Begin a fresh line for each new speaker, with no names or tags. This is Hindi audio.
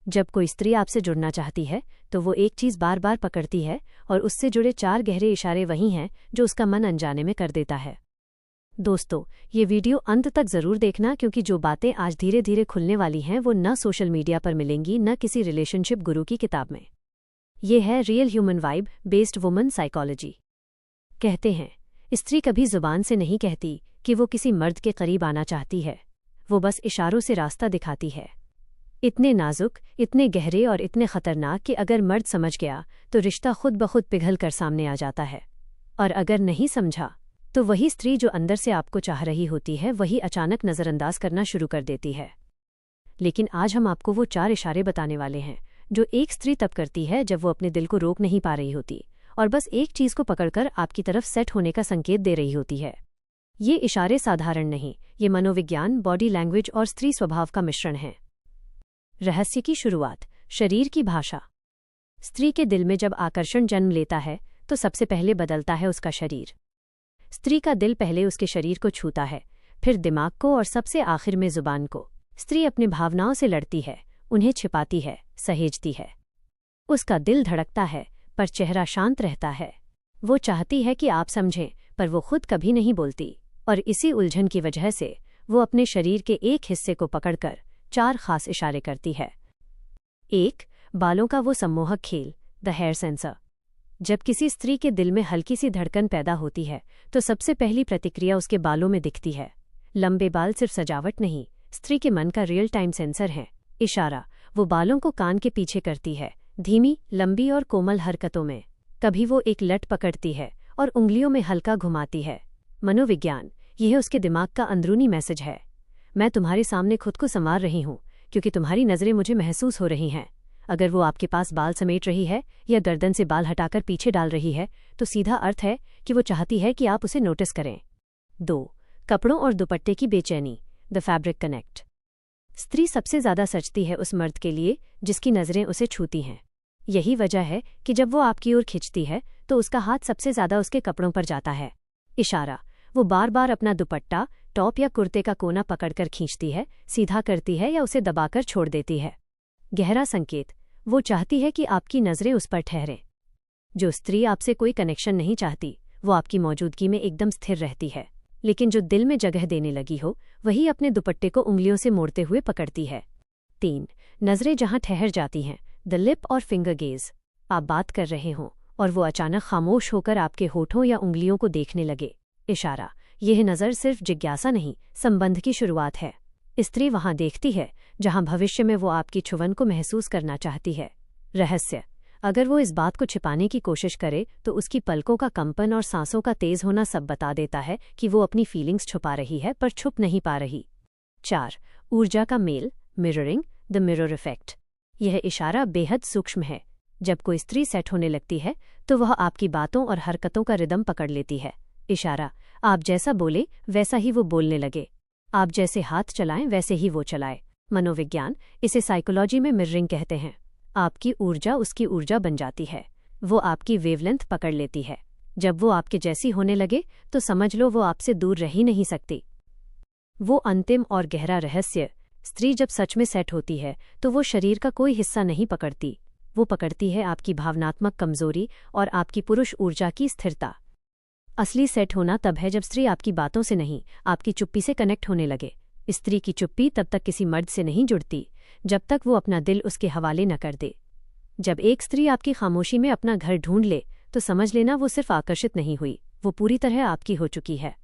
जब कोई स्त्री आपसे जुड़ना चाहती है तो वो एक चीज़ बार बार पकड़ती है और उससे जुड़े 4 गहरे इशारे वही हैं जो उसका मन अनजाने में कर देता है। दोस्तों, ये वीडियो अंत तक ज़रूर देखना, क्योंकि जो बातें आज धीरे धीरे खुलने वाली हैं वो न सोशल मीडिया पर मिलेंगी न किसी रिलेशनशिप गुरु की किताब में। ये है real human vibe based woman psychology. कहते हैं, स्त्री कभी जुबान से नहीं कहती कि वो किसी मर्द के करीब आना चाहती है, वो बस इशारों से रास्ता दिखाती है। इतने नाजुक, इतने गहरे और इतने खतरनाक कि अगर मर्द समझ गया तो रिश्ता खुद ब खुद पिघल कर सामने आ जाता है, और अगर नहीं समझा तो वही स्त्री जो अंदर से आपको चाह रही होती है वही अचानक नज़रअंदाज करना शुरू कर देती है। लेकिन आज हम आपको वो 4 इशारे बताने वाले हैं जो एक स्त्री तब करती है जब वो अपने दिल को रोक नहीं पा रही होती और बस एक चीज़ को पकड़कर आपकी तरफ सेट होने का संकेत दे रही होती है। ये इशारे साधारण नहीं, ये मनोविज्ञान, बॉडी लैंग्वेज और स्त्री स्वभाव का मिश्रण है। रहस्य की शुरुआत, शरीर की भाषा। स्त्री के दिल में जब आकर्षण जन्म लेता है तो सबसे पहले बदलता है उसका शरीर। स्त्री का दिल पहले उसके शरीर को छूता है, फिर दिमाग को और सबसे आखिर में जुबान को। स्त्री अपनी भावनाओं से लड़ती है, उन्हें छिपाती है, सहेजती है। उसका दिल धड़कता है पर चेहरा शांत रहता है। वो चाहती है कि आप समझें, पर वो खुद कभी नहीं बोलती, और इसी उलझन की वजह से वो अपने शरीर के एक हिस्से को पकड़कर 4 खास इशारे करती है। 1. बालों का वो सम्मोहक खेल, द हेयर सेंसर। जब किसी स्त्री के दिल में हल्की सी धड़कन पैदा होती है तो सबसे पहली प्रतिक्रिया उसके बालों में दिखती है। लंबे बाल सिर्फ सजावट नहीं, स्त्री के मन का रियल टाइम सेंसर है। इशारा, वो बालों को कान के पीछे करती है, धीमी, लंबी और कोमल हरकतों में। कभी वो एक लट पकड़ती है और उंगलियों में हल्का घुमाती है। मनोविज्ञान, यह उसके दिमाग का अंदरूनी मैसेज है। मैं तुम्हारे सामने खुद को संवार रही हूँ क्योंकि तुम्हारी नज़रें मुझे महसूस हो रही हैं। अगर वो आपके पास बाल समेट रही है या गर्दन से बाल हटाकर पीछे डाल रही है तो सीधा अर्थ है कि वो चाहती है कि आप उसे नोटिस करें। 2. कपड़ों और दुपट्टे की बेचैनी, द फैब्रिक कनेक्ट। स्त्री सबसे ज्यादा सचती है उस मर्द के लिए जिसकी नज़रें उसे छूती हैं। यही वजह है कि जब वो आपकी ओर खिंचती है तो उसका हाथ सबसे ज्यादा उसके कपड़ों पर जाता है। इशारा, वो बार बार अपना दुपट्टा, टॉप या कुर्ते का कोना पकड़कर खींचती है, सीधा करती है या उसे दबाकर छोड़ देती है। गहरा संकेत, वो चाहती है कि आपकी नज़रें उस पर ठहरें। जो स्त्री आपसे कोई कनेक्शन नहीं चाहती वो आपकी मौजूदगी में एकदम स्थिर रहती है, लेकिन जो दिल में जगह देने लगी हो वही अपने दुपट्टे को उंगलियों से मोड़ते हुए पकड़ती है। 3. नज़रें जहां ठहर जाती हैं, द लिप और फिंगर गेज। आप बात कर रहे हों और वो अचानक खामोश होकर आपके होठों या उंगलियों को देखने लगे। इशारा, यह नज़र सिर्फ जिज्ञासा नहीं, संबंध की शुरुआत है। स्त्री वहां देखती है जहां भविष्य में वो आपकी छुवन को महसूस करना चाहती है। रहस्य, अगर वो इस बात को छिपाने की कोशिश करे तो उसकी पलकों का कंपन और सांसों का तेज होना सब बता देता है कि वो अपनी फीलिंग्स छुपा रही है पर छुप नहीं पा रही। 4. ऊर्जा का मेल, मिररिंग, द मिरर इफेक्ट। यह इशारा बेहद सूक्ष्म है। जब कोई स्त्री सेट होने लगती है तो वह आपकी बातों और हरकतों का रिदम पकड़ लेती है। इशारा, आप जैसा बोले वैसा ही वो बोलने लगे, आप जैसे हाथ चलाएं वैसे ही वो चलाए। मनोविज्ञान, इसे साइकोलॉजी में मिररिंग कहते हैं। आपकी ऊर्जा उसकी ऊर्जा बन जाती है, वो आपकी वेवलेंथ पकड़ लेती है। जब वो आपके जैसी होने लगे तो समझ लो वो आपसे दूर रह ही नहीं सकती। वो अंतिम और गहरा रहस्य, स्त्री जब सच में सेट होती है तो वो शरीर का कोई हिस्सा नहीं पकड़ती, वो पकड़ती है आपकी भावनात्मक कमजोरी और आपकी पुरुष ऊर्जा की स्थिरता। असली सेट होना तब है जब स्त्री आपकी बातों से नहीं, आपकी चुप्पी से कनेक्ट होने लगे। स्त्री की चुप्पी तब तक किसी मर्द से नहीं जुड़ती जब तक वो अपना दिल उसके हवाले न कर दे। जब एक स्त्री आपकी खामोशी में अपना घर ढूंढ ले तो समझ लेना वो सिर्फ आकर्षित नहीं हुई, वो पूरी तरह आपकी हो चुकी है।